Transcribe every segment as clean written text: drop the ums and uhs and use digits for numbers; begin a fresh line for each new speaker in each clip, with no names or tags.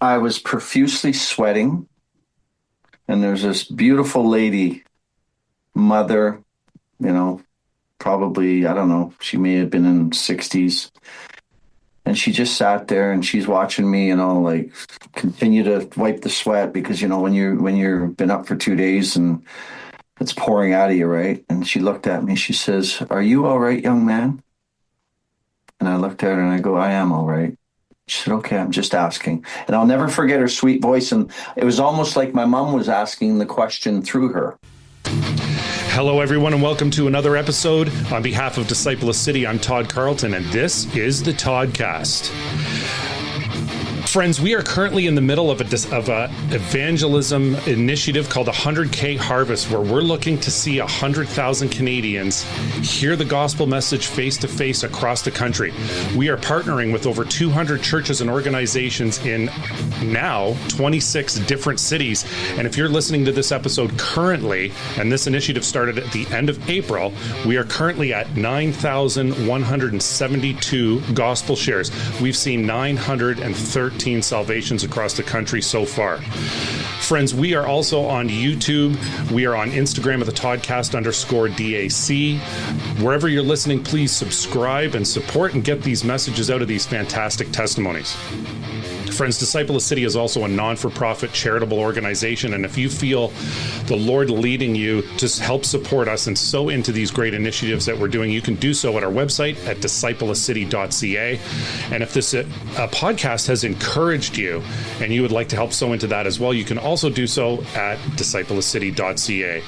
I was profusely sweating, and there's this beautiful lady, mother, you know, probably, I don't know, she may have been in 60s. And she just sat there and she's watching me, like continue to wipe the sweat because, when you're been up for 2 days and it's pouring out of you, right? And she looked at me, she says, "Are you all right, young man?" And I looked at her and I go, "I am all right." She said, "Okay, I'm just asking." And I'll never forget her sweet voice. And it was almost like my mom was asking the question through her.
Hello, everyone, and welcome to another episode. On behalf of Disciple of City, I'm Todd Carlton, and this is the Toddcast. Friends, we are currently in the middle of a evangelism initiative called 100K Harvest, where we're looking to see 100,000 Canadians hear the gospel message face-to-face across the country. We are partnering with over 200 churches and organizations in now 26 different cities. And if you're listening to this episode currently, and this initiative started at the end of April, we are currently at 9,172 gospel shares. We've seen 913 salvations across the country so far. Friends, we are also on YouTube. We are on Instagram at the Toddcast_DAC. Wherever you're listening, please subscribe and support and get these messages out of these fantastic testimonies. Friends, Disciple of City is also a non-for-profit charitable organization, and if you feel the Lord leading you to help support us and sow into these great initiatives that we're doing, you can do so at our website at discipleofcity.ca. And if this podcast has encouraged you and you would like to help sow into that as well, you can also do so at discipleofcity.ca.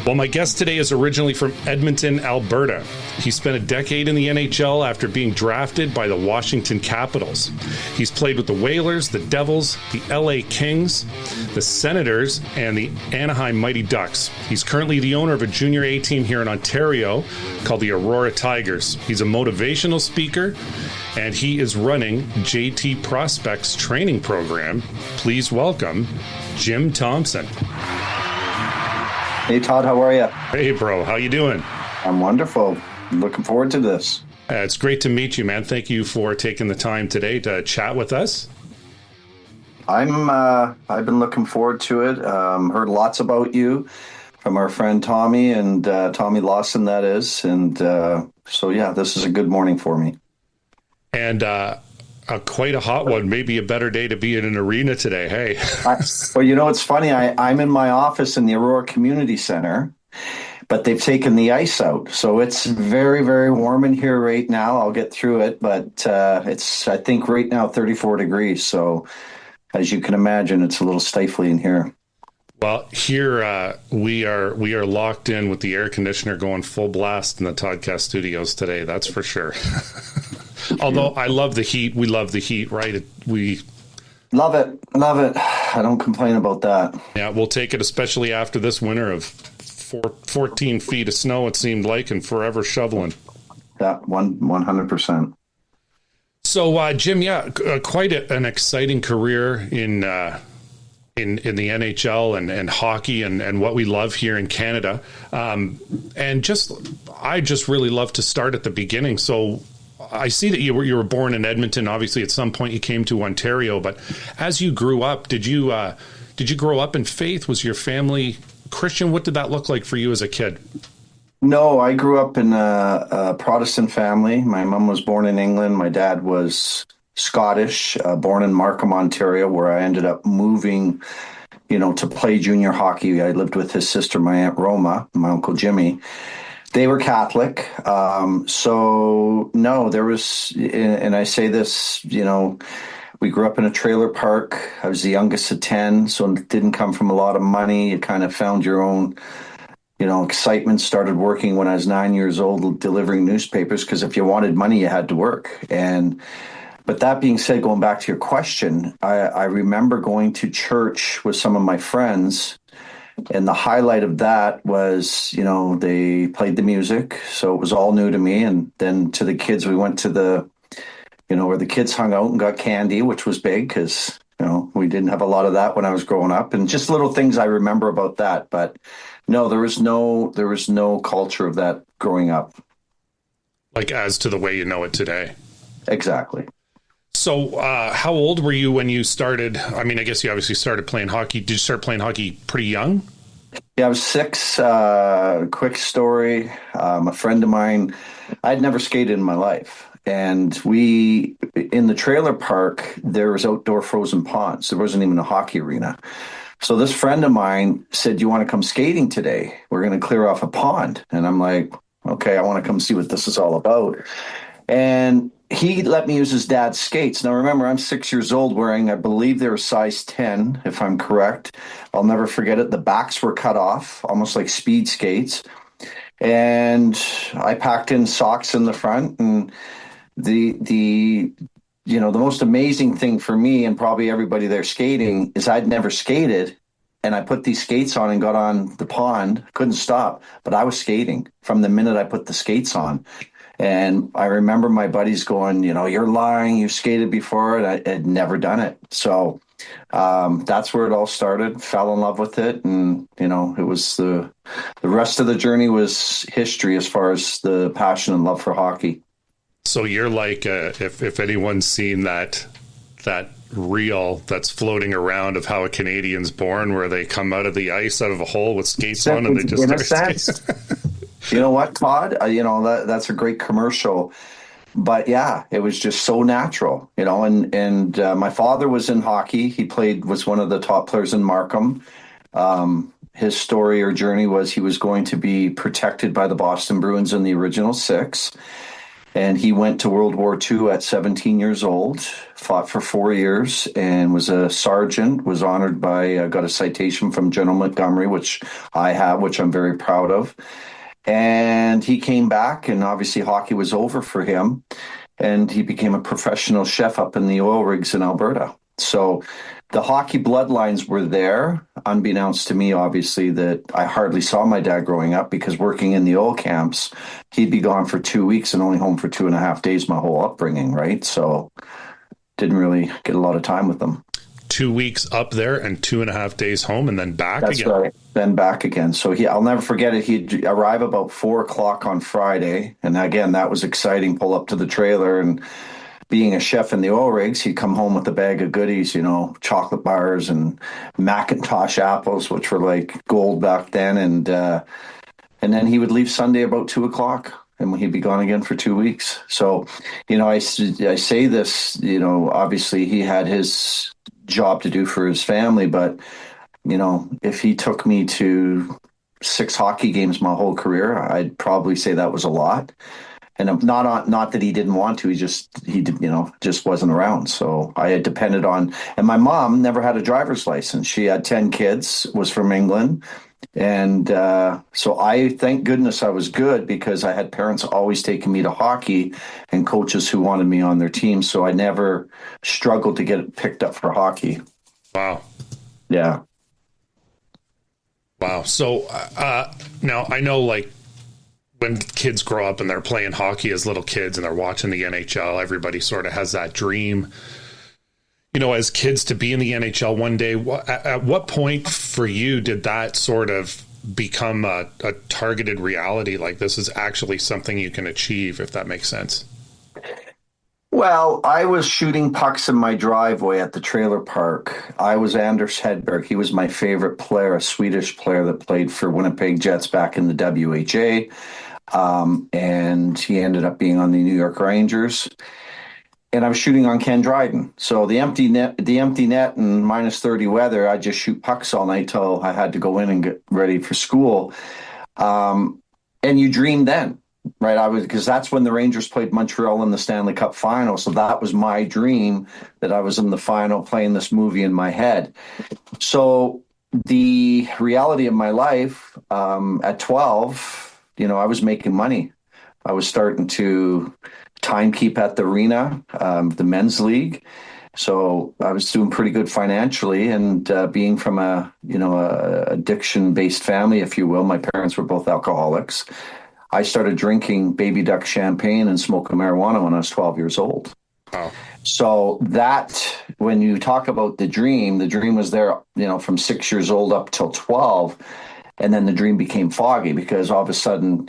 Well, my guest today is originally from Edmonton, Alberta. He spent a decade in the N.H.L. after being drafted by the Washington Capitals. He's played with the Whalers, the Devils, the L.A. Kings, the Senators, and the Anaheim Mighty Ducks. He's currently the owner of a Junior A team here in Ontario called the Aurora Tigers. He's a motivational speaker, and he is running JT Prospects training program. Please welcome Jim Thompson.
Hey, Todd, how are you?
Hey, bro. How you doing?
I'm wonderful. Looking forward to this.
It's great to meet you, man. Thank you for taking the time today to chat with us.
I've been looking forward to it. Heard lots about you from our friend Tommy and Tommy Lawson, that is. And so, yeah, this is a good morning for me.
And quite a hot one. Maybe a better day to be in an arena today. Hey.
Well, it's funny. I'm in my office in the Aurora Community Center, but they've taken the ice out. So it's very, very warm in here right now. I'll get through it, but it's, I think right now, 34 degrees. So as you can imagine, it's a little stifling in here.
Well, here we are locked in with the air conditioner going full blast in the Toddcast studios today. That's for sure. Although I love the heat. We love the heat, right? We
love it. Love it. I don't complain about that.
Yeah, we'll take it, especially after this winter of 14 feet of snow, it seemed like, and forever shoveling.
Yeah, 100%.
So, Jim, quite an exciting career in the N.H.L. and hockey and what we love here in Canada. I just really love to start at the beginning. So I see that you were born in Edmonton. Obviously, at some point you came to Ontario. But as you grew up, did you grow up in faith? Was your family Christian? What did that look like for you as a kid?
No, I grew up in a Protestant family. My mom was born in England. My dad was Scottish, born in Markham, Ontario, where I ended up moving, to play junior hockey. I lived with his sister, my Aunt Roma, my Uncle Jimmy. They were Catholic. So no, there was, and I say this, we grew up in a trailer park. I was the youngest of 10, so it didn't come from a lot of money. You kind of found your own, excitement. Started working when I was 9 years old, delivering newspapers, because if you wanted money, you had to work. But that being said, going back to your question, I remember going to church with some of my friends. And the highlight of that was, they played the music. So it was all new to me. And then to the kids, we went to where the kids hung out and got candy, which was big because, we didn't have a lot of that when I was growing up. And just little things I remember about that. But no, there was no culture of that growing up.
Like as to the way you know it today.
Exactly.
So, how old were you when you started? I mean, I guess you obviously started playing hockey. Did you start playing hockey pretty young?
Yeah, I was 6. Quick story. A friend of mine, I'd never skated in my life. And in the trailer park, there was outdoor frozen ponds. There wasn't even a hockey arena. So this friend of mine said, "You want to come skating today? We're going to clear off a pond." And I'm like, "Okay, I want to come see what this is all about." And he let me use his dad's skates. Now, remember, I'm 6 years old wearing, I believe they were size 10, if I'm correct. I'll never forget it. The backs were cut off, almost like speed skates. And I packed in socks in the front. And the most amazing thing for me and probably everybody there skating is I'd never skated. And I put these skates on and got on the pond. Couldn't stop, but I was skating from the minute I put the skates on. And I remember my buddies going, "You're lying. You skated before." And I had never done it. So that's where it all started. Fell in love with it. And, it was the rest of the journey was history as far as the passion and love for hockey.
So you're like, if anyone's seen that reel that's floating around of how a Canadian's born, where they come out of the ice out of a hole with skates on and they just
in a
start
sense. You know what, Todd? That's a great commercial. But yeah, it was just so natural, and my father was in hockey. He was one of the top players in Markham. His story or journey was he was going to be protected by the Boston Bruins in the original six. And he went to World War II at 17 years old, fought for 4 years, and was a sergeant, was honored got a citation from General Montgomery, which I have, which I'm very proud of. And he came back, and obviously hockey was over for him, and he became a professional chef up in the oil rigs in Alberta. So the hockey bloodlines were there, unbeknownst to me, obviously, that I hardly saw my dad growing up because working in the oil camps, he'd be gone for 2 weeks and only home for 2.5 days my whole upbringing, right? So didn't really get a lot of time with them.
2 weeks up there and 2.5 days home and then back
That's
again.
Right. Then back again. So I'll never forget it. He'd arrive about 4 o'clock on Friday. And again, that was exciting. Pull up to the trailer, and being a chef in the oil rigs, he'd come home with a bag of goodies, chocolate bars and Macintosh apples, which were like gold back then. And then he would leave Sunday about 2 o'clock, and he'd be gone again for 2 weeks. So, I say this, obviously he had his job to do for his family, but, if he took me to 6 hockey games my whole career, I'd probably say that was a lot. And not that he didn't want to, he just wasn't around. So I had depended on, and my mom never had a driver's license. She had 10 kids, was from England. And so I thank goodness I was good because I had parents always taking me to hockey and coaches who wanted me on their team. So I never struggled to get picked up for hockey.
Wow.
Yeah.
Wow. So now I know, like, when kids grow up and they're playing hockey as little kids and they're watching the NHL, everybody sort of has that dream, as kids, to be in the NHL one day. At what point for you did that sort of become a targeted reality? Like, this is actually something you can achieve, if that makes sense.
Well, I was shooting pucks in my driveway at the trailer park. I was Anders Hedberg. He was my favorite player, a Swedish player that played for Winnipeg Jets back in the WHA. And he ended up being on the New York Rangers. And I was shooting on Ken Dryden. So the empty net and minus 30 weather, I just shoot pucks all night till I had to go in and get ready for school. And you dream then, right? Because that's when the Rangers played Montreal in the Stanley Cup final. So that was my dream, that I was in the final playing this movie in my head. So the reality of my life, at 12, I was making money. I was starting to timekeep at the arena, the men's league. So I was doing pretty good financially, and being from a addiction-based family, if you will. My parents were both alcoholics. I started drinking Baby Duck champagne and smoking marijuana when I was 12 years old.
Wow.
So that, when you talk about the dream was there, from 6 years old up till 12. And then the dream became foggy because all of a sudden,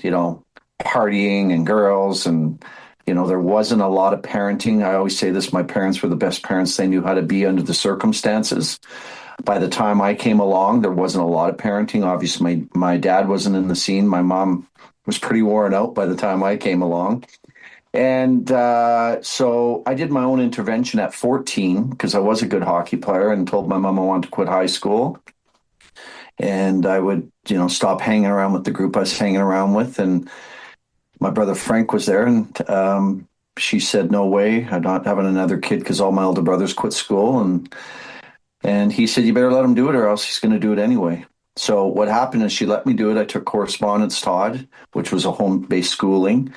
partying and girls and, There wasn't a lot of parenting. I always say this, my parents were the best parents. They knew how to be under the circumstances. By the time I came along, there wasn't a lot of parenting. Obviously, my dad wasn't in the scene. My mom was pretty worn out by the time I came along. And so I did my own intervention at 14 because I was a good hockey player and told my mom I wanted to quit high school. And I would, stop hanging around with the group I was hanging around with. And my brother Frank was there, and she said, "No way, I'm not having another kid," because all my older brothers quit school, and he said, "You better let him do it, or else he's going to do it anyway." So what happened is she let me do it. I took correspondence taught, which was a home-based schooling.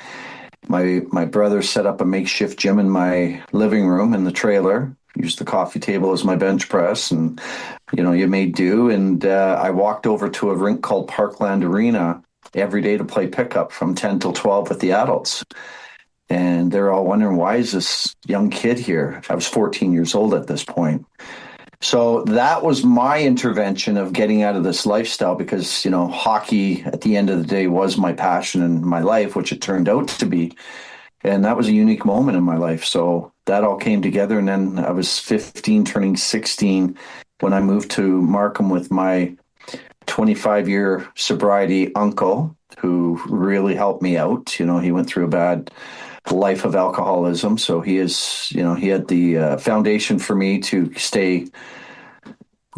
My brother set up a makeshift gym in my living room in the trailer. Used the coffee table as my bench press, and you made do. And I walked over to a rink called Parkland Arena every day to play pickup from 10 till 12 with the adults. And they're all wondering, why is this young kid here? I was 14 years old at this point. So that was my intervention of getting out of this lifestyle because, hockey at the end of the day was my passion in my life, which it turned out to be. And that was a unique moment in my life. So that all came together. And then I was 15, turning 16 when I moved to Markham with my 25-year sobriety uncle, who really helped me out. He went through a bad life of alcoholism. So he had the foundation for me to stay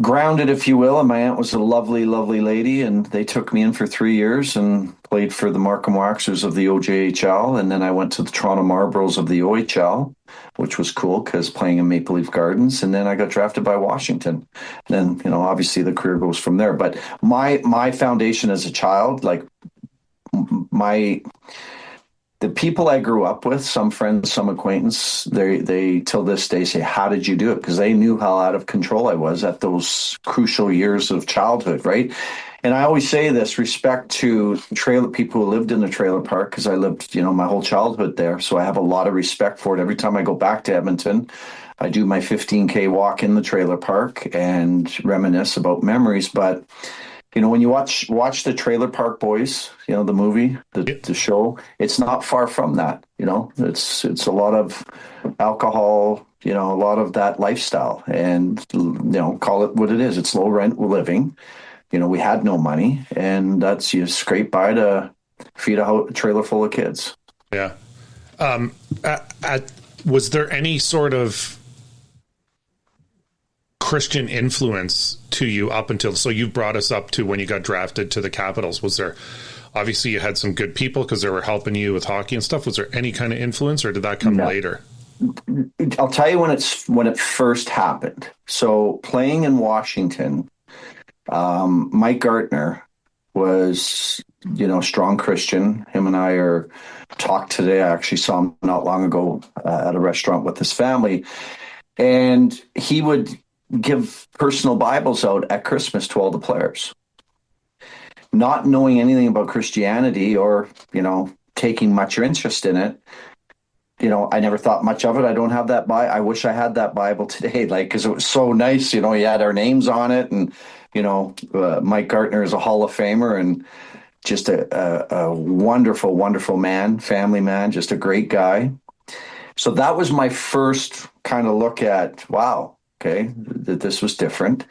grounded, if you will. And my aunt was a lovely, lovely lady. And they took me in for 3 years and played for the Markham Waxers of the OJHL. And then I went to the Toronto Marlboros of the OHL, which was cool because playing in Maple Leaf Gardens. And then I got drafted by Washington. And then, obviously the career goes from there. But my foundation as a child, like the people I grew up with, some friends, some acquaintance, they till this day say, "How did you do it?" Because they knew how out of control I was at those crucial years of childhood, right? And I always say this, respect to trailer people who lived in the trailer park, because I lived, my whole childhood there. So I have a lot of respect for it. Every time I go back to Edmonton, I do my 15K walk in the trailer park and reminisce about memories. But when you watch the Trailer Park Boys, the movie, the show, it's not far from that. It's a lot of alcohol, a lot of that lifestyle, and call it what it is. It's low rent living. We had no money, and that's you scrape by to feed a trailer full of kids.
Yeah. Was there any sort of Christian influence to you up until, so you brought us up to when you got drafted to the Capitals? Was there, obviously you had some good people because they were helping you with hockey and stuff. Was there any kind of influence, or did that come later?
I'll tell you when it first happened. So playing in Washington, Mike Gartner was, strong Christian. Him and I are talked today. I actually saw him not long ago at a restaurant with his family, and he would give personal Bibles out at Christmas to all the players. Not knowing anything about Christianity or, taking much interest in it, I never thought much of it. I don't have that Bible. I wish I had that Bible today, because it was so nice. He had our names on it, and, Mike Gartner is a Hall of Famer and just a wonderful, wonderful man, family man, just a great guy. So that was my first kind of look at, wow, okay, that this was different.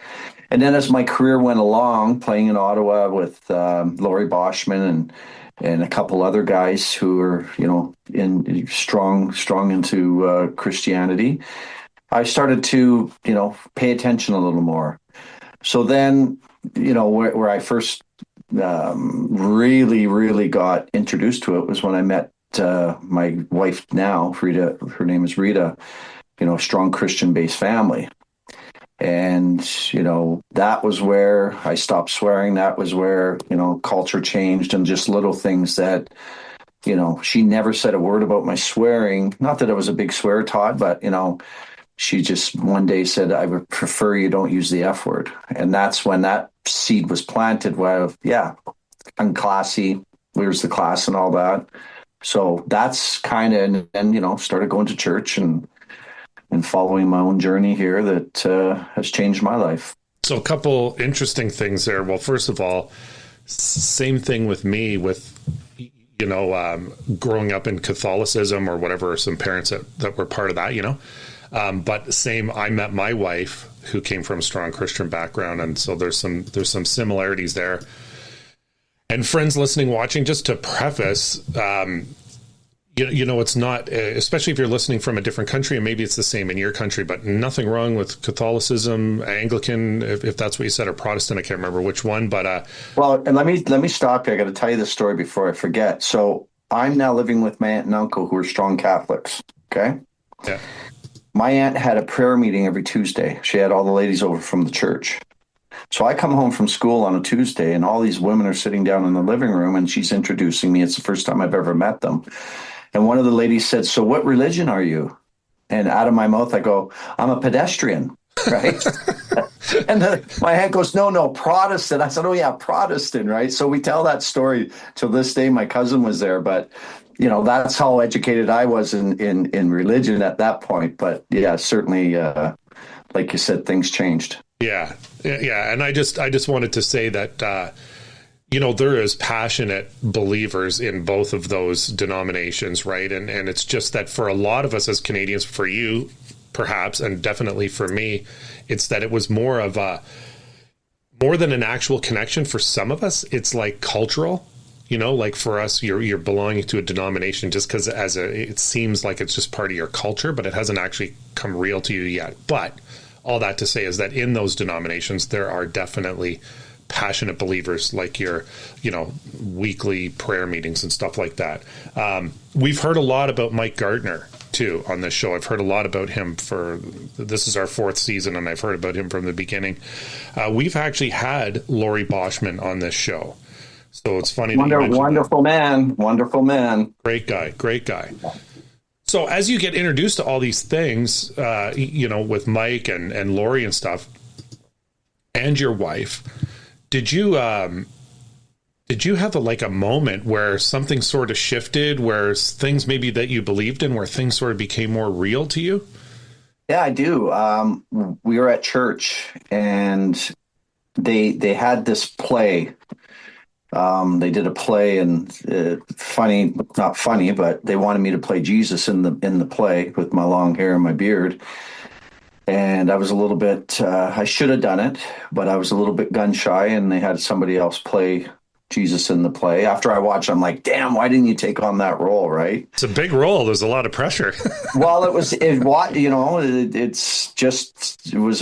And then as my career went along, playing in Ottawa with Laurie Boschman and a couple other guys who were, in strong into Christianity, I started to, pay attention a little more. So then, where I first really, really got introduced to it was when I met my wife now, Rita. Her name is Rita. Strong Christian-based family. And, that was where I stopped swearing. That was where, culture changed, and just little things that, she never said a word about my swearing. Not that I was a big swear, Todd, but, she just one day said, "I would prefer you don't use the F word." And that's when that seed was planted where, unclassy, where's the class and all that. So that's kind of, and started going to church and following my own journey here that has changed my life.
So a couple interesting things there. Well, first of all, same thing with me. With growing up in Catholicism or whatever, some parents that were part of that, but same, I met my wife who came from a strong Christian background. And so there's some similarities there. And friends listening, watching, just to preface, it's not, especially if you're listening from a different country, and maybe it's the same in your country, but nothing wrong with Catholicism, Anglican, if that's what you said, or Protestant. I can't remember which one, but
well, and let me stop you. I got to tell you this story before I forget. So I'm now living with my aunt and uncle who are strong Catholics. Okay.
Yeah.
My aunt had a prayer meeting every Tuesday. She had all the ladies over from the church. So I come home from school on a Tuesday, and all these women are sitting down in the living room, and she's introducing me. It's the first time I've ever met them. And one of the ladies said, "So what religion are you?" And out of my mouth, I go, "I'm a pedestrian," right? And my aunt goes, no, Protestant. I said, "Oh, yeah, Protestant," right? So we tell that story till this day. My cousin was there, but that's how educated I was in religion at that point. But yeah, certainly, like you said, things changed.
Yeah. And I just wanted to say that, there is passionate believers in both of those denominations, right? And it's just that for a lot of us as Canadians, for you, perhaps, and definitely for me, it's that it was more than an actual connection. For some of us, it's like cultural. Like for us, you're belonging to a denomination just because it seems like it's just part of your culture, but it hasn't actually come real to you yet. But all that to say is that in those denominations, there are definitely passionate believers, like your, weekly prayer meetings and stuff like that. We've heard a lot about Mike Gartner too on this show. I've heard a lot about him this is our 4th season, and I've heard about him from the beginning. We've actually had Laurie Boschman on this show. So it's funny.
Wonderful man.
Great guy. So as you get introduced to all these things, with Mike and Laurie and stuff, and your wife, did you have a moment where something sort of shifted, where things maybe that you believed in, where things sort of became more real to you?
Yeah, I do. We were at church, and they had this play. They did a play, and not funny, but they wanted me to play Jesus in the play with my long hair and my beard. And I was a little bit, I should have done it, but I was a little bit gun shy, and they had somebody else play Jesus in the play. After I watched, I'm like, damn, why didn't you take on that role, right?
It's a big role. There's a lot of pressure.
Well, it was a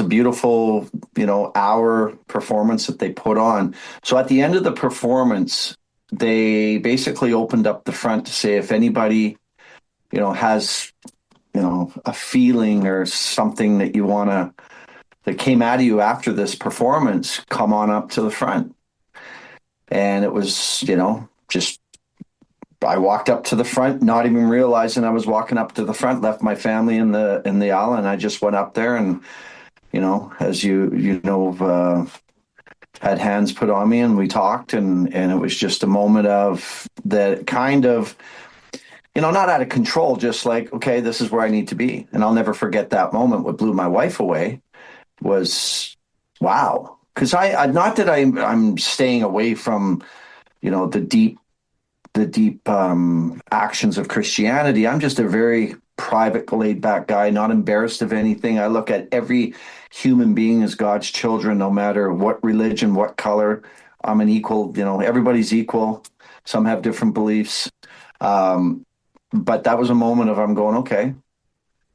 beautiful, hour performance that they put on. So at the end of the performance, they basically opened up the front to say, if anybody, has, a feeling or something that that came out of you after this performance, come on up to the front. And it was, I walked up to the front, not even realizing I was walking up to the front, left my family in the aisle, and I just went up there and, as had hands put on me, and we talked, and it was just a moment of that kind of, not out of control, just like, okay, this is where I need to be. And I'll never forget that moment. What blew my wife away was, wow. Because not that I'm staying away from, the deep actions of Christianity. I'm just a very private, laid back guy, not embarrassed of anything. I look at every human being as God's children, no matter what religion, what color. I'm an equal, everybody's equal. Some have different beliefs. But that was a moment of, I'm going, okay,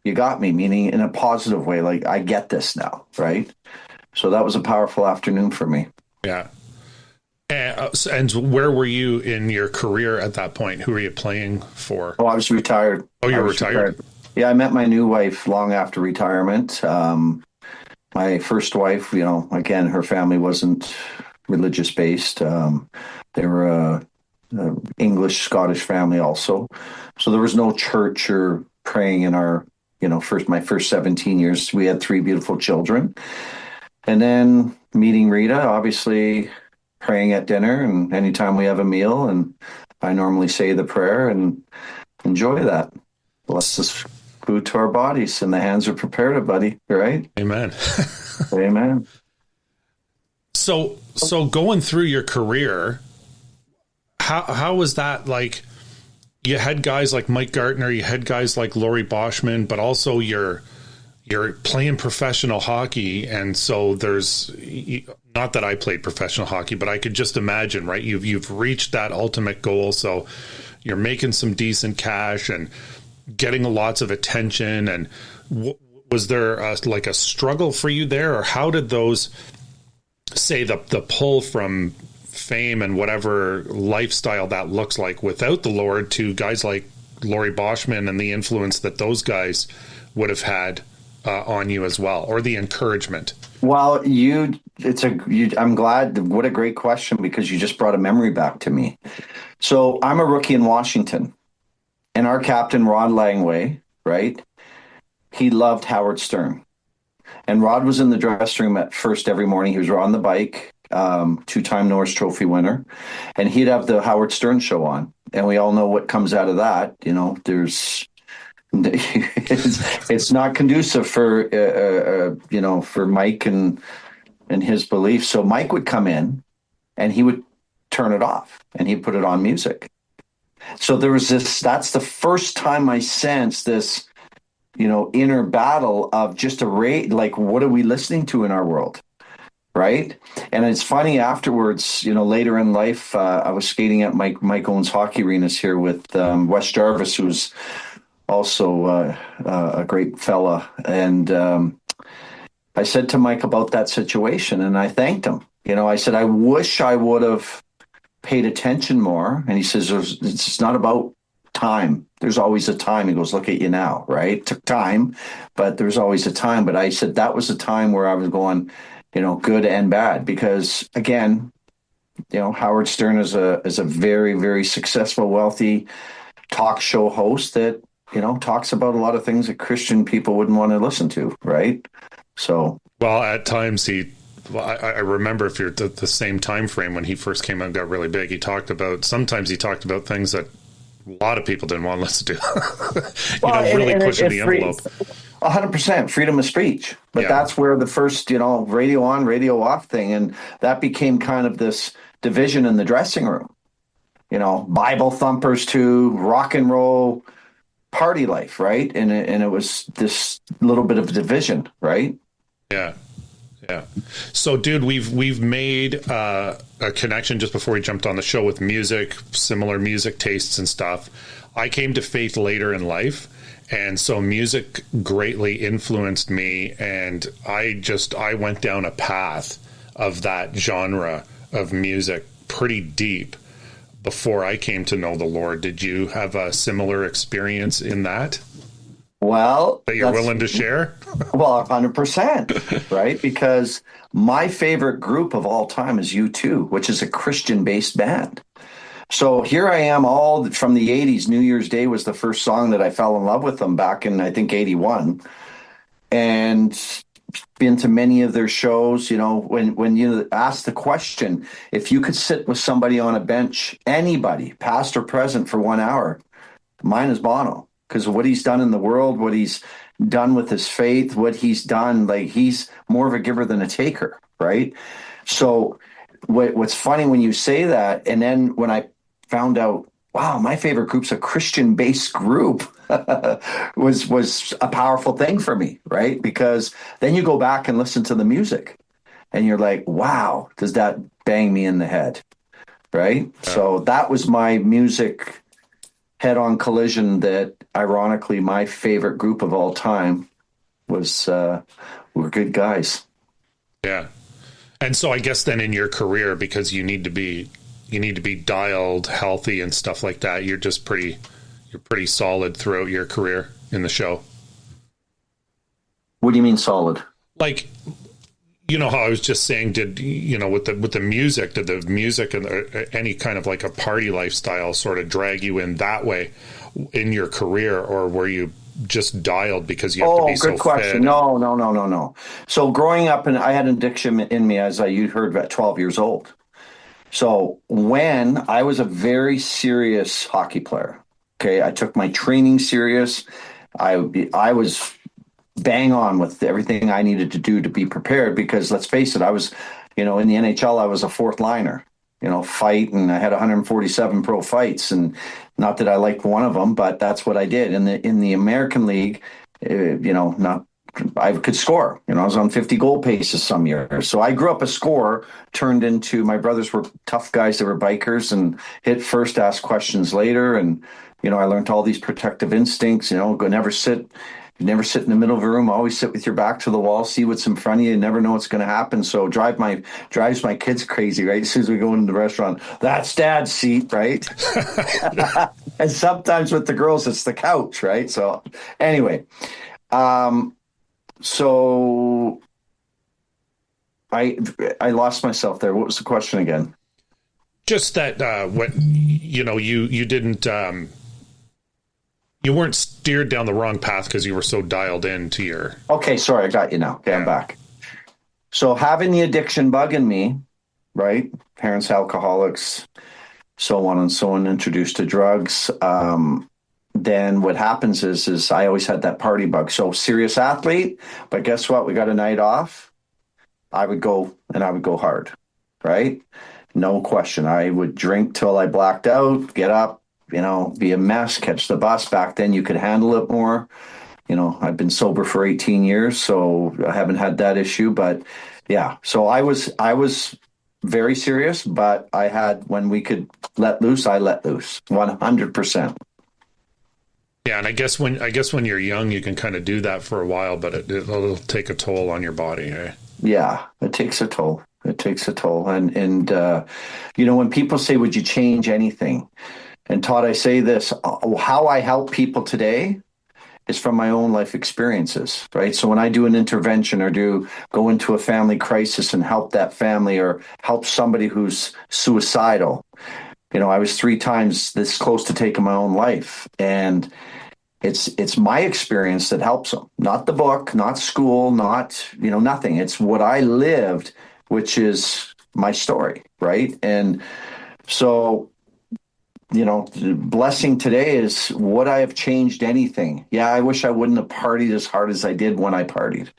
you got me, meaning in a positive way. Like, I get this now, right? So that was a powerful afternoon for me.
Yeah. And where were you in your career at that point? Who were you playing for?
Oh, I was retired.
Oh, you were retired?
Yeah, I met my new wife long after retirement. My first wife, again, her family wasn't religious based. They were a English, Scottish family also. So there was no church or praying in our, my first 17 years. We had 3 beautiful children. And then meeting Rita, obviously praying at dinner and anytime we have a meal. And I normally say the prayer and enjoy that. Bless this food to our bodies, and the hands are prepared, buddy. Right?
Amen.
Amen.
So going through your career, how was that? Like, you had guys like Mike Gartner, you had guys like Laurie Boschman, but also you're playing professional hockey, and so there's, not that I played professional hockey, but I could just imagine, right? You've reached that ultimate goal, so you're making some decent cash and getting lots of attention. And was there like a struggle for you there, or how did those, say, the pull from fame and whatever lifestyle that looks like without the Lord to guys like Laurie Boschman and the influence that those guys would have had on you as well, or the encouragement?
Well, I'm glad. What a great question, because you just brought a memory back to me. So I'm a rookie in Washington, and our captain, Rod Langway, right? He loved Howard Stern. And Rod was in the dressing room at first every morning. He was on the bike, two-time Norris Trophy winner. And he'd have the Howard Stern show on. And we all know what comes out of that. You know, it's not conducive for, for Mike and his beliefs. So Mike would come in and he would turn it off and he'd put it on music. So there was that's the first time I sensed this, inner battle of just like, what are we listening to in our world? Right. And it's funny afterwards, later in life, I was skating at Mike Owens hockey arenas here with Wes Jarvis, who's also a great fella. And I said to Mike about that situation, and I thanked him. I said, I wish I would have paid attention more. And he says, it's not about time. There's always a time. He goes, look at you now, right? It took time, but there's always a time. But I said, that was a time where I was going, good and bad, because again, Howard Stern is a very, very successful, wealthy talk show host that, talks about a lot of things that Christian people wouldn't want to listen to. Right. So,
well, at times I remember, if you're the same time frame when he first came out and got really big, sometimes he talked about things that a lot of people didn't want to listen to. Really pushing the envelope.
100% freedom of speech. But that's where the first, radio on, radio off thing. And that became kind of this division in the dressing room, Bible thumpers to rock and roll party life. Right. And it was this little bit of division. Right.
Yeah. Yeah. So, dude, we've made a connection just before we jumped on the show with music, similar music tastes and stuff. I came to faith later in life, and so music greatly influenced me, and I went down a path of that genre of music pretty deep before I came to know the Lord. Did you have a similar experience in that?
Well,
that you're willing to share?
Well, 100%, right? Because my favorite group of all time is U2, which is a Christian-based band. So here I am, all from the 80s. New Year's Day was the first song that I fell in love with them back in, I think, 81. And been to many of their shows. When you ask the question, if you could sit with somebody on a bench, anybody, past or present, for 1 hour, mine is Bono. Because of what he's done in the world, what he's done with his faith, what he's done, like, he's more of a giver than a taker, right? So what's funny when you say that, and then when I found out, wow, my favorite group's a Christian-based group, was a powerful thing for me, right? Because then you go back and listen to the music, and you're like, wow, does that bang me in the head, right? So that was my music head-on collision that, ironically, my favorite group of all time were good guys. Yeah.
And so I guess then in your career, because you need to be dialed, healthy and stuff like that, you're pretty solid throughout your career in the show.
What do you mean solid?
Like, how I was just saying, with the music, did the music and any kind of like a party lifestyle sort of drag you in that way in your career, or were you just dialed because you have to be so
good question.
fed?
No. So growing up, and I had an addiction in me, as you heard, at 12 years old. So when I was a very serious hockey player, okay, I took my training serious. I was bang on with everything I needed to do to be prepared, because let's face it, I was, in the N.H.L, I was a fourth liner. fight, and I had 147 pro fights, and not that I liked one of them, but that's what I did. In the American League, not I could score. I was on 50 goal paces some years. So I grew up a scorer, turned into my brothers were tough guys that were bikers and hit first, ask questions later. And, I learned all these protective instincts, never sit in the middle of a room, always sit with your back to the wall, see what's in front of you, never know what's going to happen. So drives my kids crazy, right? As soon as we go into the restaurant, that's dad's seat, right? And sometimes with the girls, it's the couch, right? So anyway, so I lost myself there. What was the question again?
Just that you didn't you weren't steered down the wrong path because you were so dialed into your.
Okay, sorry, I got you now. Okay, yeah. I'm back. So having the addiction bug in me, right? Parents alcoholics, so on and so on, introduced to drugs. Then what happens is I always had that party bug. So serious athlete, but guess what? We got a night off. I would go hard, right? No question. I would drink till I blacked out, get up, be a mess, catch the bus. Back then you could handle it more. I've been sober for 18 years, so I haven't had that issue, but yeah. So I was very serious, but when we could let loose, I let loose 100%.
Yeah, and I guess when you're young, you can kind of do that for a while, but it'll take a toll on your body. Eh?
Yeah, it takes a toll. It takes a toll. And when people say, would you change anything? And Todd, I say this, how I help people today is from my own life experiences, right? So when I do an intervention or go into a family crisis and help that family or help somebody who's suicidal, I was 3 times this close to taking my own life. And it's my experience that helps them, not the book, not school, not, nothing. It's what I lived, which is my story, right? And so, the blessing today is, would I have changed anything? Yeah, I wish I wouldn't have partied as hard as I did when I partied,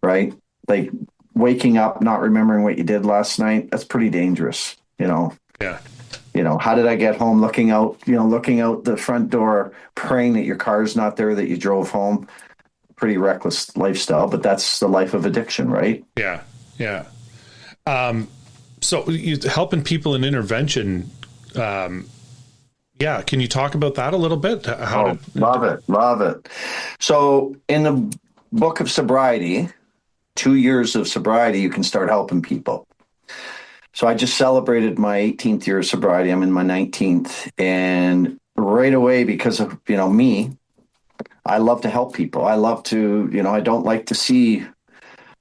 right? Like waking up, not remembering what you did last night, that's pretty dangerous,
Yeah.
How did I get home? Looking out the front door, praying that your car's not there, that you drove home. Pretty reckless lifestyle, but that's the life of addiction, right?
Yeah. Yeah. So you helping people in intervention, yeah. Can you talk about that a little bit?
Love it. So in the book of sobriety, 2 years of sobriety, you can start helping people. So I just celebrated my 18th year of sobriety. I'm in my 19th. And right away, because of, me, I love to help people. I love to, I don't like to see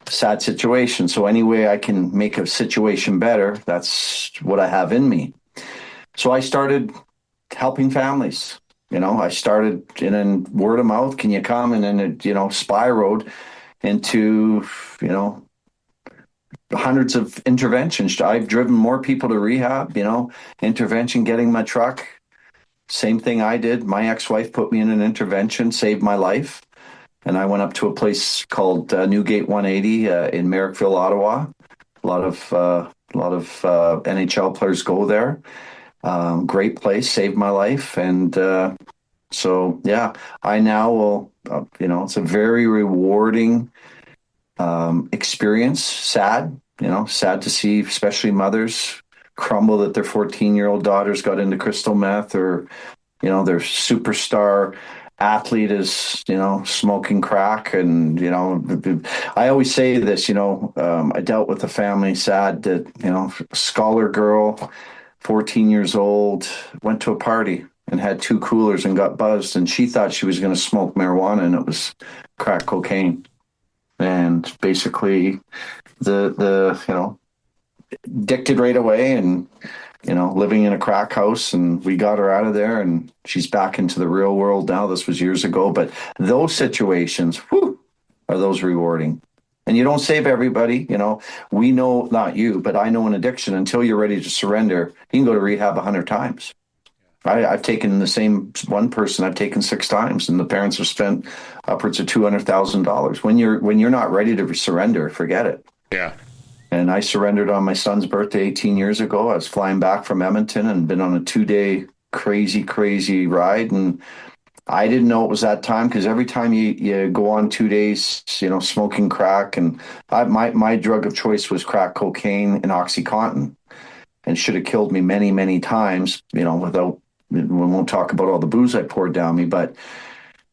sad situations. So any way I can make a situation better, that's what I have in me. So I started helping families. I started in word of mouth. Can you come? And then it, spiraled into, hundreds of interventions. I've driven more people to rehab, intervention, getting my truck. Same thing I did. My ex-wife put me in an intervention, saved my life. And I went up to a place called Newgate 180 in Merrickville, Ottawa. A lot of N.H.L players go there. Great place, saved my life. And so, yeah, I now will, it's a very rewarding experience. Sad to see, especially mothers crumble that their 14-year-old daughters got into crystal meth, or, their superstar athlete is, smoking crack. And, I always say this, I dealt with a family, sad that, scholar girl, 14 years old, went to a party and had 2 coolers and got buzzed. And she thought she was going to smoke marijuana, and it was crack cocaine. And basically the addicted right away, and, living in a crack house, and we got her out of there, and she's back into the real world now. This was years ago, but those situations, are those rewarding. And you don't save everybody. We know, not you, but I know an addiction, until you're ready to surrender, you can go to rehab 100 times. I've taken the same one person I've taken 6 times, and the parents have spent upwards of $200,000. When you're not ready to surrender, forget it.
Yeah.
And I surrendered on my son's birthday 18 years ago. I was flying back from Edmonton and been on a 2 day crazy, crazy ride. And I didn't know it was that time because every time you go on 2 days, smoking crack, and my drug of choice was crack cocaine and OxyContin, and should have killed me many, many times, without, we won't talk about all the booze I poured down me, but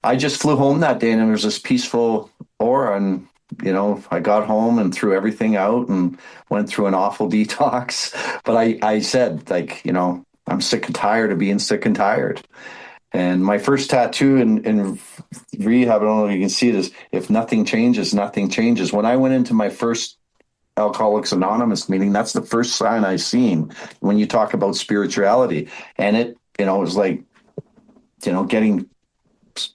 I just flew home that day and there was this peaceful aura. And, I got home and threw everything out and went through an awful detox. But I said, like, I'm sick and tired of being sick and tired. And my first tattoo in rehab, I don't know if you can see it, is if nothing changes, nothing changes. When I went into my first Alcoholics Anonymous meeting, that's the first sign I seen when you talk about spirituality. And it was like, getting,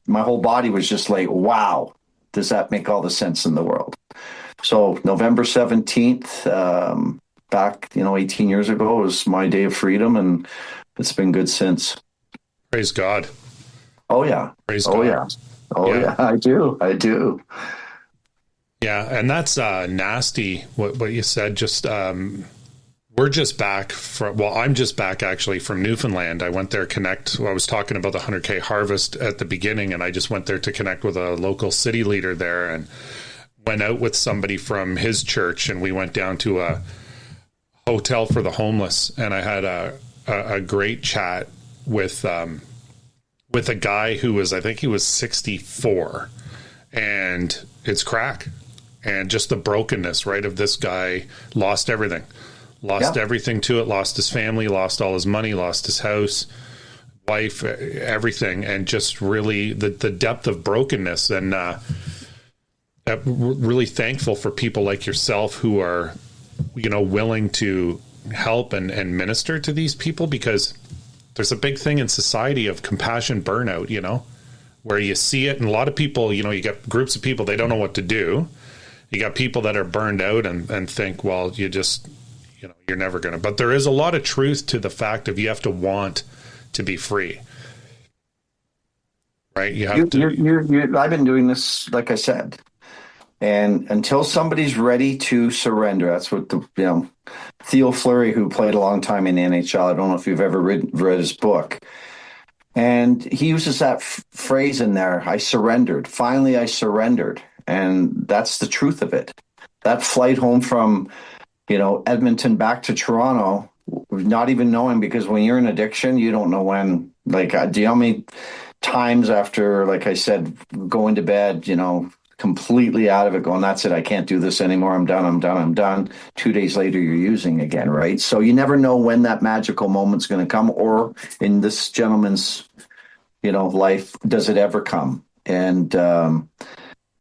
my whole body was just like, wow, does that make all the sense in the world? So November 17th, back, 18 years ago was my day of freedom, and it's been good since.
Praise God.
Oh, yeah.
Praise
Oh,
God.
yeah. Oh, yeah. I do.
Yeah, and that's nasty, what you said. Just we're just back from, I'm just back actually from Newfoundland. I went there I was talking about the 100K harvest at the beginning, and I just went there to connect with a local city leader there and went out with somebody from his church, and we went down to a hotel for the homeless, and I had a great chat with a guy who was, I think he was 64, and it's crack. And just the brokenness, right, of this guy lost everything. Everything to it, lost his family, lost all his money, lost his house, wife, everything. And just really the depth of brokenness. And really thankful for people like yourself who are, willing to help and minister to these people, because there's a big thing in society of compassion burnout, where you see it. And a lot of people, you get groups of people, they don't know what to do. You got people that are burned out and think, well, you just, you're never going to. But there is a lot of truth to the fact of you have to want to be free. Right? You have to.
I've been doing this, like I said. And until somebody's ready to surrender, that's what Theo Fleury, who played a long time in N.H.L. I don't know if you've ever read his book. And he uses that phrase in there, I surrendered. Finally, I surrendered. And that's the truth of it. That flight home from, Edmonton back to Toronto, not even knowing, because when you're in addiction, you don't know when, like, do you know how many times after, like I said, going to bed, completely out of it, going, that's it, I can't do this anymore, I'm done. 2 days later, you're using again, right? So you never know when that magical moment's going to come, or in this gentleman's, life, does it ever come? And,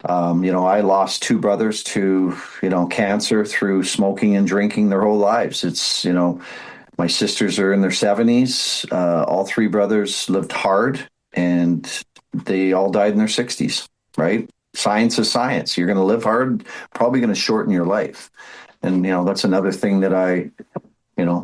I lost two brothers to, cancer through smoking and drinking their whole lives. It's, my sisters are in their 70s. All three brothers lived hard, and they all died in their 60s, right? Science is science. You're going to live hard, probably going to shorten your life. And, that's another thing that I,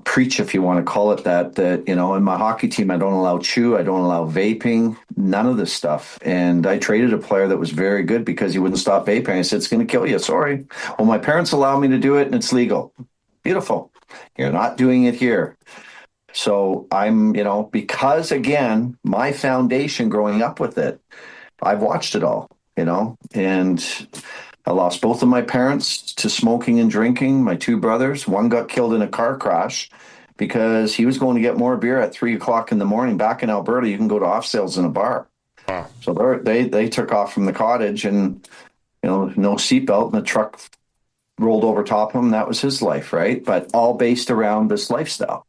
preach, if you want to call it that, in my hockey team, I don't allow chew, I don't allow vaping, none of this stuff. And I traded a player that was very good because he wouldn't stop vaping. I said, it's going to kill you. Sorry. Well, my parents allow me to do it and it's legal. Beautiful. You're not doing it here. So I'm, because again, my foundation growing up with it, I've watched it all, and I lost both of my parents to smoking and drinking. My two brothers, one got killed in a car crash because he was going to get more beer at 3:00 in the morning. Back in Alberta, you can go to off sales in a bar.
Wow.
So they took off from the cottage, and no seatbelt, and the truck rolled over top of him. That was his life, right? But all based around this lifestyle.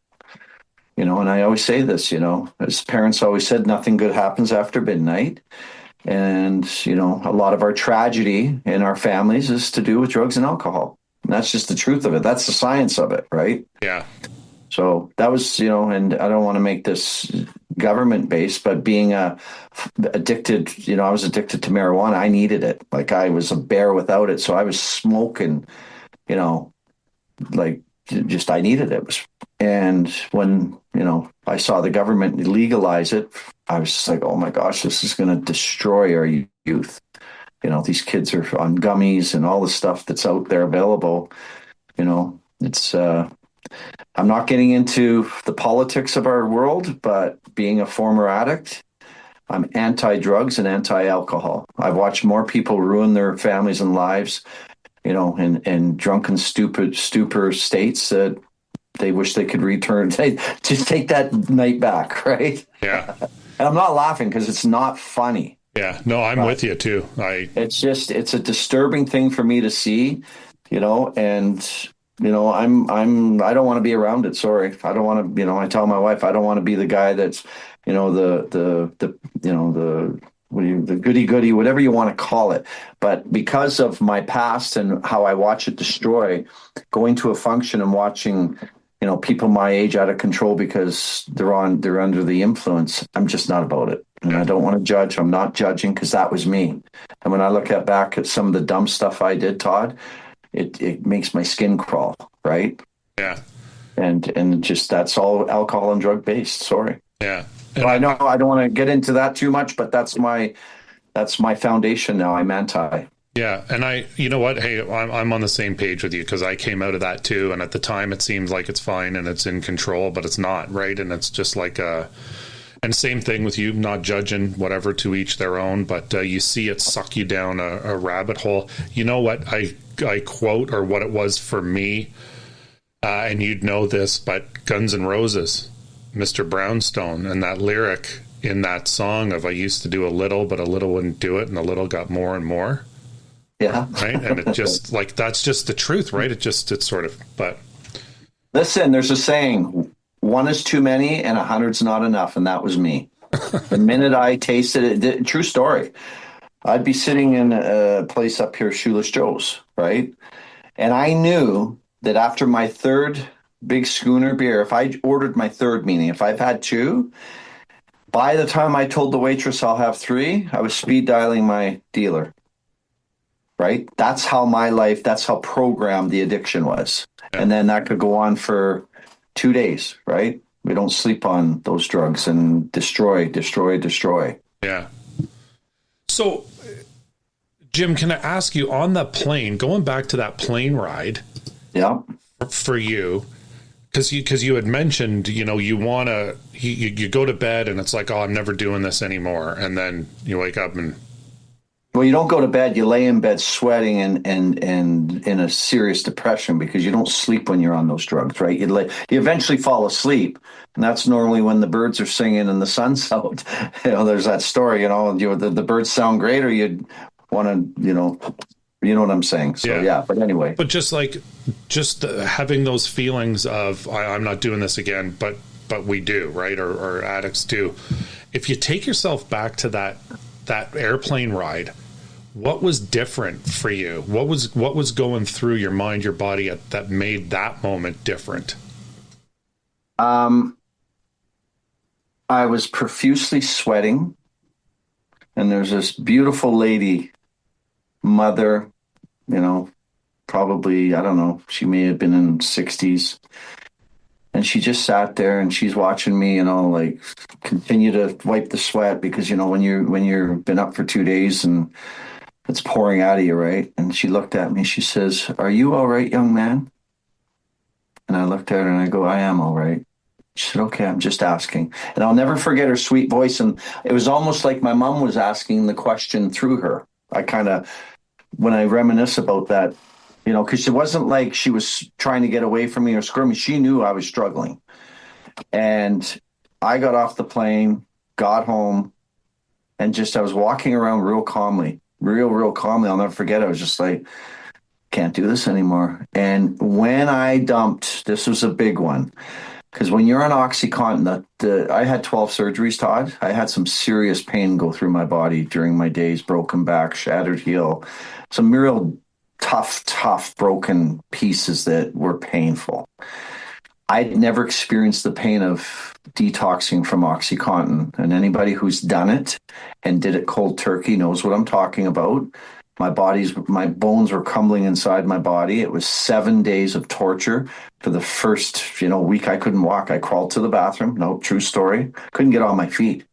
And I always say this, as parents always said, nothing good happens after midnight. And, a lot of our tragedy in our families is to do with drugs and alcohol. And that's just the truth of it. That's the science of it, right?
Yeah.
So that was, and I don't want to make this government based, but being addicted, I was addicted to marijuana. I needed it. Like, I was a bear without it. So I was smoking, like, just, I needed it. And when, I saw the government legalize it, I was just like, oh my gosh, this is going to destroy our youth. These kids are on gummies and all the stuff that's out there available. It's I'm not getting into the politics of our world, but being a former addict, I'm anti-drugs and anti-alcohol. I've watched more people ruin their families and lives, in drunken, stupor states that they wish they could return. Just take that night back, right?
Yeah.
And I'm not laughing because it's not funny.
Yeah. No, I'm with you too.
It's a disturbing thing for me to see, and I don't want to be around it. Sorry. I don't want to, I tell my wife I don't want to be the guy that's, the goody goody, whatever you want to call it. But because of my past and how I watch it destroy, going to a function and watching, people my age out of control because they're under the influence, I'm just not about it. And I don't want to judge. I'm not judging because that was me. And when I look back at some of the dumb stuff I did, Todd, it makes my skin crawl, right?
Yeah.
And just that's all alcohol and drug based. Sorry.
Yeah.
So I know I don't want to get into that too much, but that's my foundation now. I'm anti.
Yeah. And you know what? Hey, I'm on the same page with you because I came out of that too. And at the time it seems like it's fine and it's in control, but it's not, right? And it's just like and same thing with you, not judging, whatever, to each their own, but you see it suck you down a rabbit hole. You know what I quote, or what it was for me, and you'd know this, but Guns N' Roses, Mr. Brownstone, and that lyric in that song of I used to do a little, but a little wouldn't do it, and a little got more and more.
Yeah.
Right. And it just that's just the truth, right? It's sort of, but.
Listen, there's a saying, one is too many and 100's not enough. And that was me. The minute I tasted it, true story. I'd be sitting in a place up here, Shoeless Joe's, right? And I knew that after my third big schooner beer, if I ordered my third, meaning if I've had two, by the time I told the waitress I'll have three, I was speed dialing my dealer, right? That's how that's how programmed the addiction was. Yeah. And then that could go on for 2 days, right? We don't sleep on those drugs and destroy.
Yeah. So, Jim, can I ask you, on the plane, going back to that plane ride,
yeah,
for you, because you had mentioned, you want to, you go to bed and it's like, oh, I'm never doing this anymore. And then you wake up and.
Well, you don't go to bed. You lay in bed sweating and in a serious depression because you don't sleep when you're on those drugs, right? You eventually fall asleep, and that's normally when the birds are singing and the sun's out. There's that story, the birds sound great, or you'd want to, you know what I'm saying. So yeah, but anyway.
But just having those feelings of I'm not doing this again, but we do, right? Or addicts do. If you take yourself back to that airplane ride, what was different for you? What was going through your mind, your body that made that moment different?
I was profusely sweating, and there's this beautiful lady, mother, probably, I don't know, she may have been in 60s. And she just sat there and she's watching me, like continue to wipe the sweat because, when you've been up for 2 days and it's pouring out of you, right? And she looked at me, she says, "Are you all right, young man?" And I looked at her and I go, "I am all right." She said, "Okay, I'm just asking." And I'll never forget her sweet voice. And it was almost like my mom was asking the question through her. When I reminisce about that, because it wasn't like she was trying to get away from me or screw me. She knew I was struggling. And I got off the plane, got home, and I was walking around real calmly. I'll never forget. I was just like, can't do this anymore. And when I dumped, this was a big one. Because when you're on OxyContin, I had 12 surgeries, Todd. I had some serious pain go through my body during my days, broken back, shattered heel, some real tough, broken pieces that were painful. I'd never experienced the pain of detoxing from OxyContin, and anybody who's done it and did it cold turkey knows what I'm talking about. My bones were crumbling inside my body. It was 7 days of torture. For the first, week, I couldn't walk. I crawled to the bathroom. No, true story. Couldn't get on my feet.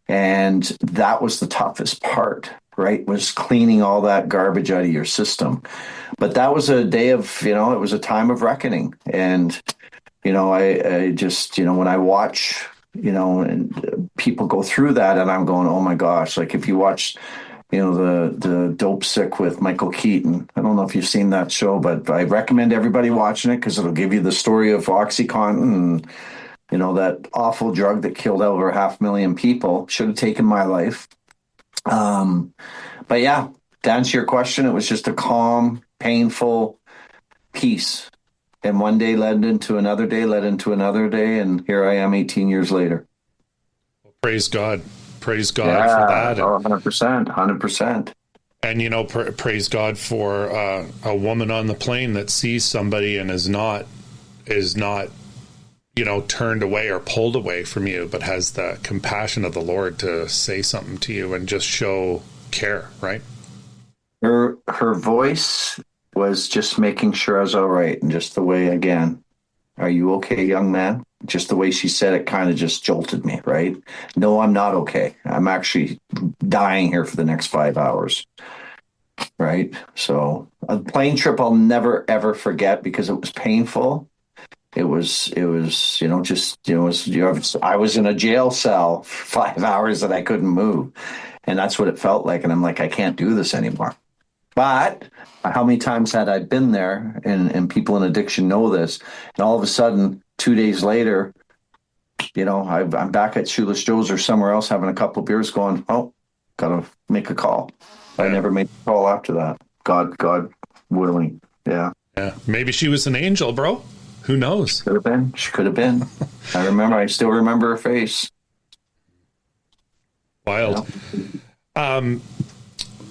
And that was the toughest part. right? Was cleaning all that garbage out of your system. But that was a day of, it was a time of reckoning. And, I just, when I watch, and people go through that and I'm going, oh my gosh, like if you watch, the Dope Sick with Michael Keaton. I don't know if you've seen that show, but I recommend everybody watching it because it'll give you the story of OxyContin and, that awful drug that killed over 500,000 people. Should have taken my life. But yeah, to answer your question, it was just a calm, painful peace. And one day led into another day, led into another day, and here I am 18 years later.
Praise God. Praise God for
Yeah,
that.
oh, 100%, 100%.
And, praise God for a woman on the plane that sees somebody and is not, turned away or pulled away from you, but has the compassion of the Lord to say something to you and just show care, right?
Her voice was just making sure I was all right. And just the way, again, are you okay, young man? Just the way she said it kind of just jolted me, right? No, I'm not okay. I'm actually dying here for the next 5 hours, right? So a plane trip I'll never, ever forget because it was painful. It was, I was in a jail cell for 5 hours that I couldn't move. And that's what it felt like. And I'm like, I can't do this anymore. But how many times had I been there, and people in addiction know this, and all of a sudden, 2 days later, I'm back at Shoeless Joe's or somewhere else having a couple of beers going, oh, gotta make a call. I never made a call after that. God willing. Yeah.
Yeah. Maybe she was an angel, bro. Who knows?
Could have been. She could have been. I still remember her face.
Wild. Yeah.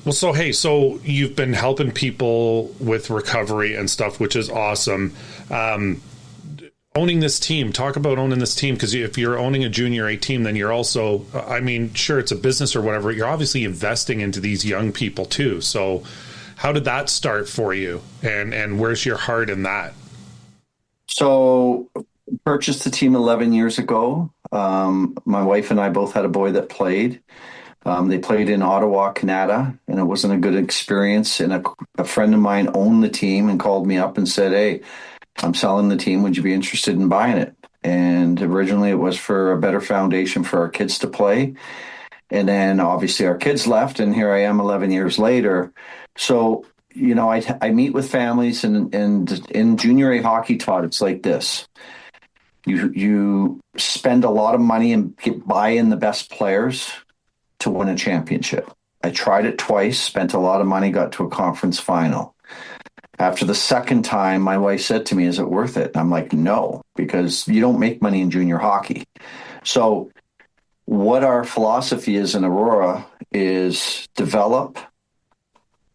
Well, so you've been helping people with recovery and stuff, which is awesome. Owning this team, talk about owning this team, because if you're owning a Junior A team, then you're also, sure, it's a business or whatever. You're obviously investing into these young people too. So how did that start for you? And where's your heart in that?
So purchased the team 11 years ago. My wife and I both had a boy that played. They played in Ottawa, Canada, and it wasn't a good experience. And a friend of mine owned the team and called me up and said, hey, I'm selling the team. Would you be interested in buying it? And originally it was for a better foundation for our kids to play. And then obviously our kids left, and here I am 11 years later. So, I meet with families, and in Junior A hockey, Todd, it's like this. You spend a lot of money and buy in the best players to win a championship. I tried it twice, spent a lot of money, got to a conference final. After the second time, my wife said to me, is it worth it? And I'm like, no, because you don't make money in junior hockey. So what our philosophy is in Aurora is develop,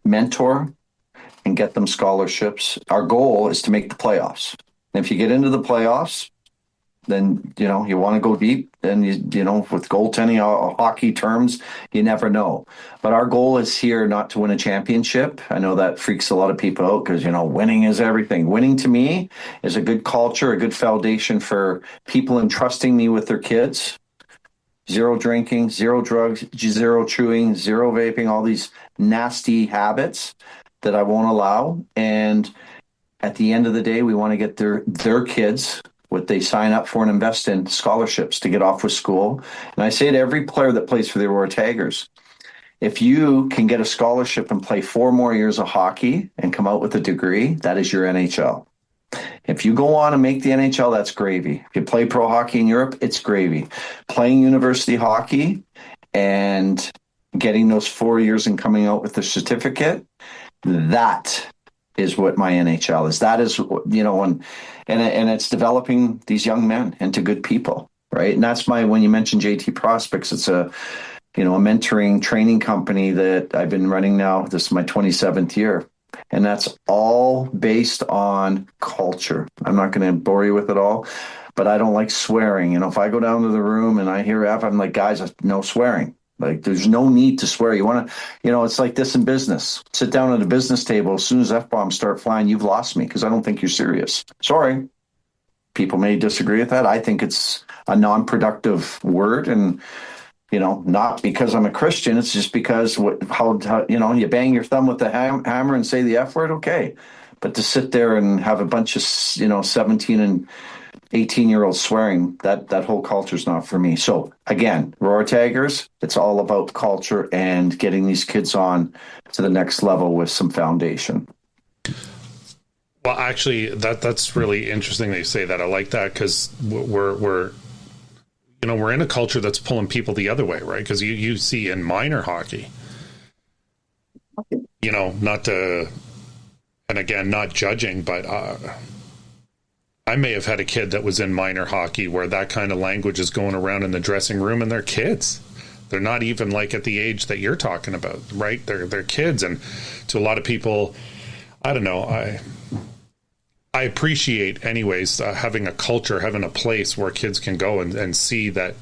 mentor, and get them scholarships. Our goal is to make the playoffs. And if you get into the playoffs, then, you want to go deep. Then, with goaltending hockey terms, you never know. But our goal is here not to win a championship. I know that freaks a lot of people out because, winning is everything. Winning to me is a good culture, a good foundation for people entrusting me with their kids. Zero drinking, zero drugs, zero chewing, zero vaping, all these nasty habits that I won't allow. And at the end of the day, we want to get their kids what they sign up for and invest in scholarships to get off with school. And I say to every player that plays for the Aurora Tigers, if you can get a scholarship and play 4 more years of hockey and come out with a degree, that is your N.H.L. If you go on and make the N.H.L, that's gravy. If you play pro hockey in Europe, it's gravy. Playing university hockey and getting those 4 years and coming out with the certificate, that is what my N.H.L is. That is, and it's developing these young men into good people, right? And that's when you mentioned JT Prospects, it's a mentoring training company that I've been running now. This is my 27th year. And that's all based on culture. I'm not going to bore you with it all, but I don't like swearing. If I go down to the room and I hear F, I'm like, guys, no swearing. Like, there's no need to swear. You want to, it's like this in business. Sit down at a business table. As soon as F-bombs start flying, you've lost me because I don't think you're serious. Sorry. People may disagree with that. I think it's a non-productive word. And, Not because I'm a Christian. It's just because how you bang your thumb with the hammer and say the F word, okay. But to sit there and have a bunch of 17 and 18-year-olds swearing, that whole culture is not for me. So again, Aurora Tigers, it's all about culture and getting these kids on to the next level with some foundation.
Well, actually, that's really interesting that you say that. I like that because we're in a culture that's pulling people the other way, right? Because you see in minor hockey, not to, and again, not judging, but I may have had a kid that was in minor hockey where that kind of language is going around in the dressing room, and they're kids. They're not even like at the age that you're talking about, right? They're kids, and to a lot of people, I don't know. I appreciate, anyways, having a culture, having a place where kids can go and see that,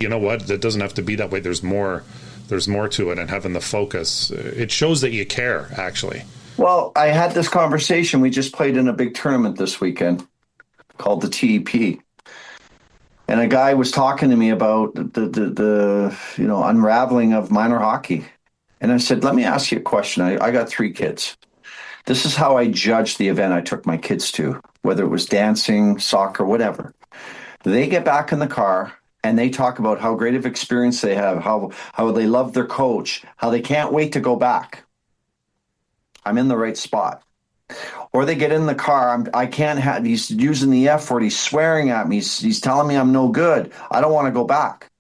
that doesn't have to be that way. There's more to it, and having the focus. It shows that you care, actually.
Well, I had this conversation. We just played in a big tournament this weekend called the TEP. And a guy was talking to me about the unraveling of minor hockey. And I said, let me ask you a question. I got 3 kids. This is how I judged the event I took my kids to, whether it was dancing, soccer, whatever. They get back in the car and they talk about how great of experience they have, how they love their coach, how they can't wait to go back. I'm in the right spot. Or they get in the car, he's using the F word, he's swearing at me, he's telling me I'm no good. I don't want to go back.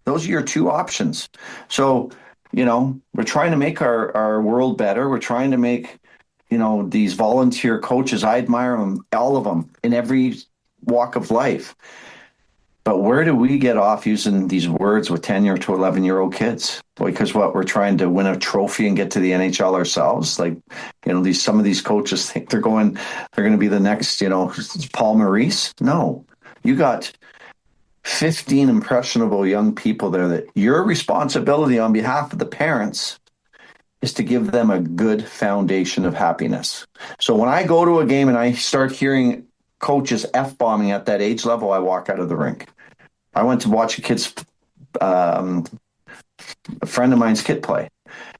Those are your 2 options. So, we're trying to make our world better. We're trying to make these volunteer coaches, I admire them, all of them, in every walk of life. But where do we get off using these words with 10 to 11-year-old kids? Because we're trying to win a trophy and get to the N.H.L. ourselves. Like, some of these coaches think they're going to be the next, Paul Maurice. No, you got 15 impressionable young people there that your responsibility on behalf of the parents is to give them a good foundation of happiness. So when I go to a game and I start hearing coaches F-bombing at that age level, I walk out of the rink. I went to watch a friend of mine's kid play,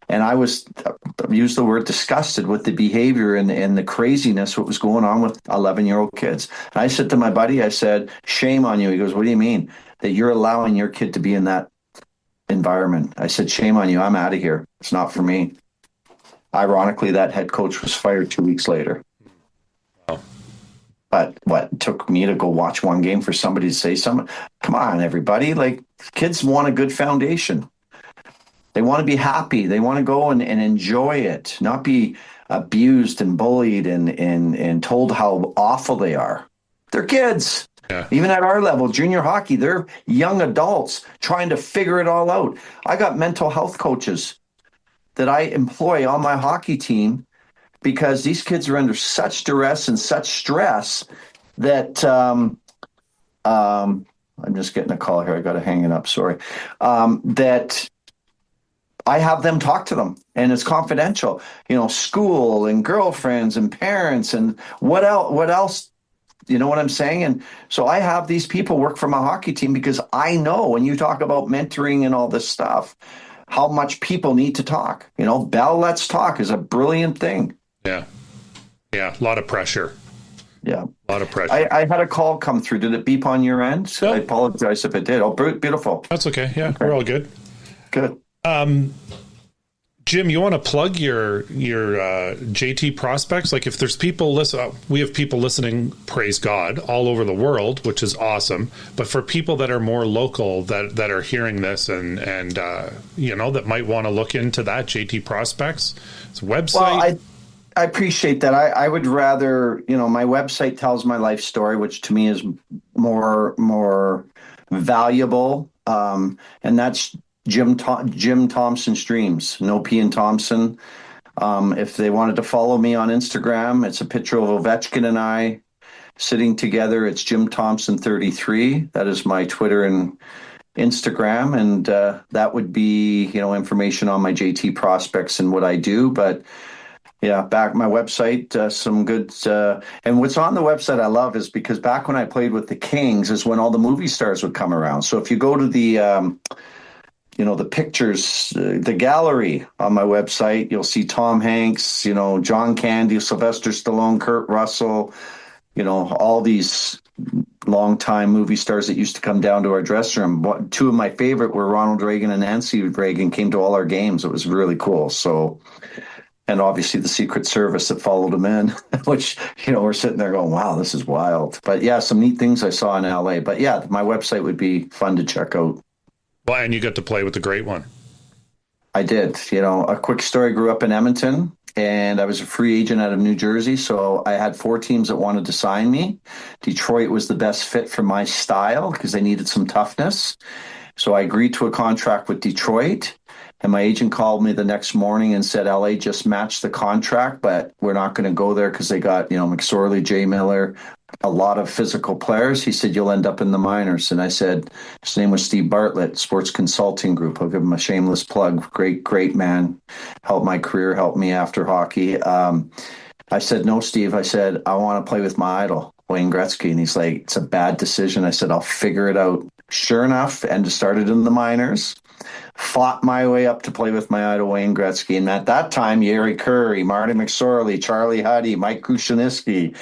and I used the word disgusted with the behavior and the craziness, what was going on with 11-year-old kids. And I said to my buddy, I said, shame on you. He goes, what do you mean? That you're allowing your kid to be in that environment? I said, shame on you. I'm out of here. It's not for me. Ironically, that head coach was fired 2 weeks later.
Wow.
But it took me to go watch one game for somebody to say something? Come on, everybody. Like, kids want a good foundation. They want to be happy. They want to go and enjoy it, not be abused and bullied and told how awful they are. They're kids.
Yeah.
Even at our level, junior hockey, they're young adults trying to figure it all out. I got mental health coaches that I employ on my hockey team because these kids are under such duress and such stress that I'm just getting a call here. I got to hang it up. Sorry. That I have them talk to them, and it's confidential. School and girlfriends and parents and what else? You know what I'm saying? And so I have these people work for my hockey team because I know when you talk about mentoring and all this stuff, how much people need to talk. Bell Let's Talk is a brilliant thing.
Yeah. Yeah. A lot of pressure.
Yeah.
A lot of pressure.
I had a call come through. Did it beep on your end?
No.
I apologize if it did. Oh, beautiful.
That's okay. Yeah. Okay. We're all good.
Good.
Jim, you want to plug your JT prospects? Like, if there's people we have people listening, praise God, all over the world, which is awesome. But for people that are more local that are hearing this and that might want to look into that JT prospects, it's a website.
Well, I appreciate that. I would rather, my website tells my life story, which to me is more valuable, and that's Jim Thompson Streams, no P in Thompson. If they wanted to follow me on Instagram, it's a picture of Ovechkin and I sitting together. It's Jim Thompson 33. That is my Twitter and Instagram, and that would be information on my JT prospects and what I do. But yeah, back my website, some good. And what's on the website I love is because back when I played with the Kings is when all the movie stars would come around. So if you go to the the pictures, the gallery on my website, you'll see Tom Hanks, John Candy, Sylvester Stallone, Kurt Russell, all these longtime movie stars that used to come down to our dressing room. Two of my favorite were Ronald Reagan and Nancy Reagan came to all our games. It was really cool. So, and obviously the Secret Service that followed them in, which, we're sitting there going, wow, this is wild. But yeah, some neat things I saw in LA. But yeah, my website would be fun to check out.
Well, and you got to play with the great one.
I did. A quick story, I grew up in Edmonton and I was a free agent out of New Jersey. So I had 4 teams that wanted to sign me. Detroit was the best fit for my style because they needed some toughness. So I agreed to a contract with Detroit. And my agent called me the next morning and said, LA just matched the contract, but we're not going to go there because they got, McSorley, Jay Miller, a lot of physical players. He said, you'll end up in the minors. And I said, his name was Steve Bartlett, Sports Consulting Group. I'll give him a shameless plug. Great man. Helped my career, helped me after hockey. I said, no, Steve. I said, I want to play with my idol, Wayne Gretzky. And he's like, it's a bad decision. I said, I'll figure it out. Sure enough, and started in the minors. Fought my way up to play with my idol, Wayne Gretzky. And at that time, Yeri Curry, Marty McSorley, Charlie Huddy, Mike Kushiniski,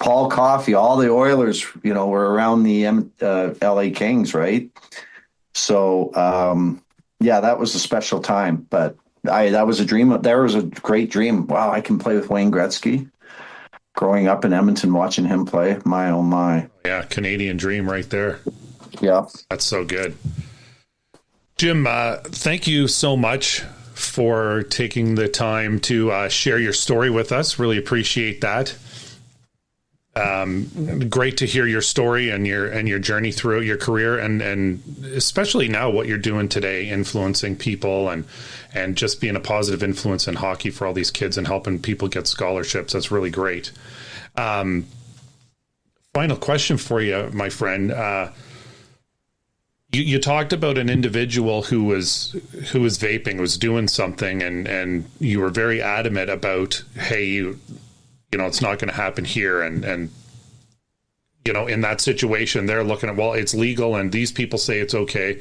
Paul Coffey, all the Oilers, were around the LA Kings, right? So, yeah, that was a special time. But that was a dream. There was a great dream. Wow, I can play with Wayne Gretzky. Growing up in Edmonton, watching him play, my oh my.
Yeah, Canadian dream right there.
Yeah.
That's so good. Jim, thank you so much for taking the time to share your story with us. Really appreciate that. Great to hear your story and your journey throughout your career, and especially now what you're doing today, influencing people and just being a positive influence in hockey for all these kids and helping people get scholarships. That's really great. Final question for you, my friend. You talked about an individual who was vaping, was doing something, and you were very adamant about, hey, it's not going to happen here. And in that situation, they're looking at, well, it's legal and these people say it's okay,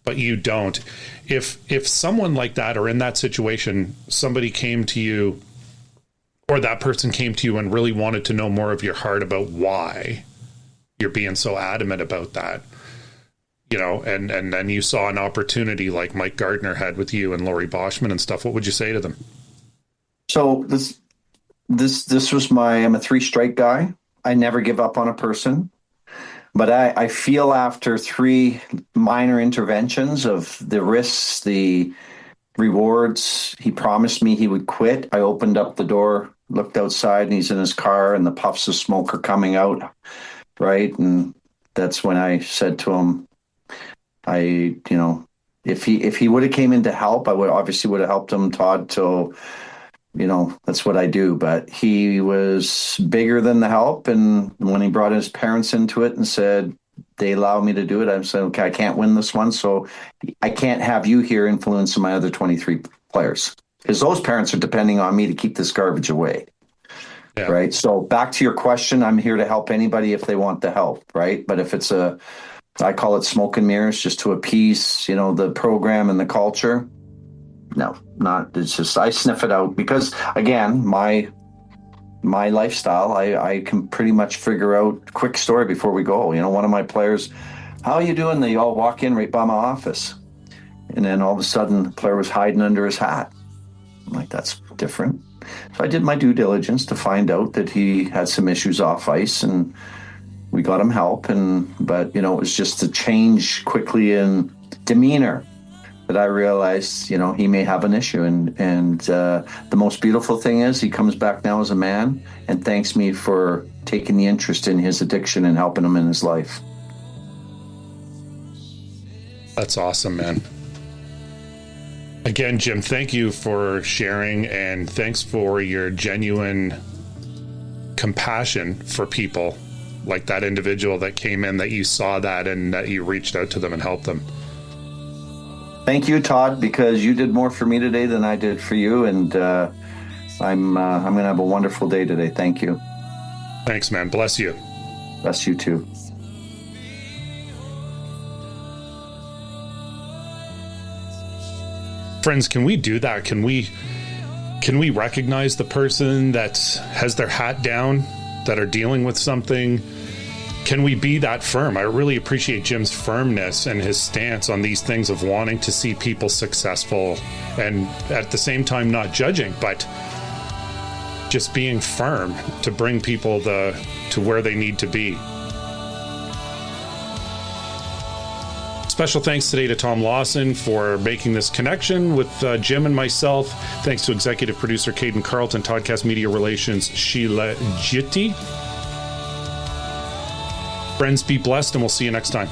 but you don't. If someone like that, or in that situation, somebody came to you, or that person came to you and really wanted to know more of your heart about why you're being so adamant about that, and then you saw an opportunity like Mike Gartner had with you and Laurie Boschman and stuff, what would you say to them?
So this was I'm a 3-strike guy. I never give up on a person, but I feel after 3 minor interventions of the risks, the rewards, he promised me he would quit. I opened up the door, looked outside, and he's in his car and the puffs of smoke are coming out. Right. And that's when I said to him, if he would have came in to help, I would have helped him, Todd, till, that's what I do. But he was bigger than the help. And when he brought his parents into it and said, they allow me to do it, I said, okay, I can't win this one. So I can't have you here influencing my other 23 players, because those parents are depending on me to keep this garbage away. Yeah. Right. So back to your question, I'm here to help anybody if they want the help. Right. But if it's I call it smoke and mirrors, just to appease, the program and the culture. No, not. It's just I sniff it out because, again, my lifestyle, I can pretty much figure out. Quick story before we go. One of my players, how are you doing? They all walk in right by my office, and then all of a sudden, the player was hiding under his hat. I'm like, that's different. So I did my due diligence to find out that he had some issues off ice, and we got him help, but it was just a change quickly in demeanor that I realized, he may have an issue. And the most beautiful thing is he comes back now as a man and thanks me for taking the interest in his addiction and helping him in his life.
That's awesome, man. Again, Jim, thank you for sharing, and thanks for your genuine compassion for people like that individual that came in, that you saw that and that you reached out to them and helped them.
Thank you, Todd, because you did more for me today than I did for you. And I'm going to have a wonderful day today. Thank you.
Thanks, man. Bless you.
Bless you too.
Friends, can we do that? Can we recognize the person that has their hat down, that are dealing with something? Can we be that firm? I really appreciate Jim's firmness and his stance on these things of wanting to see people successful and at the same time not judging, but just being firm to bring people to where they need to be. Special thanks today to Tom Lawson for making this connection with Jim and myself. Thanks to executive producer Caden Carlton, Toddcast Media Relations Sheila Jitty. Friends, be blessed, and we'll see you next time.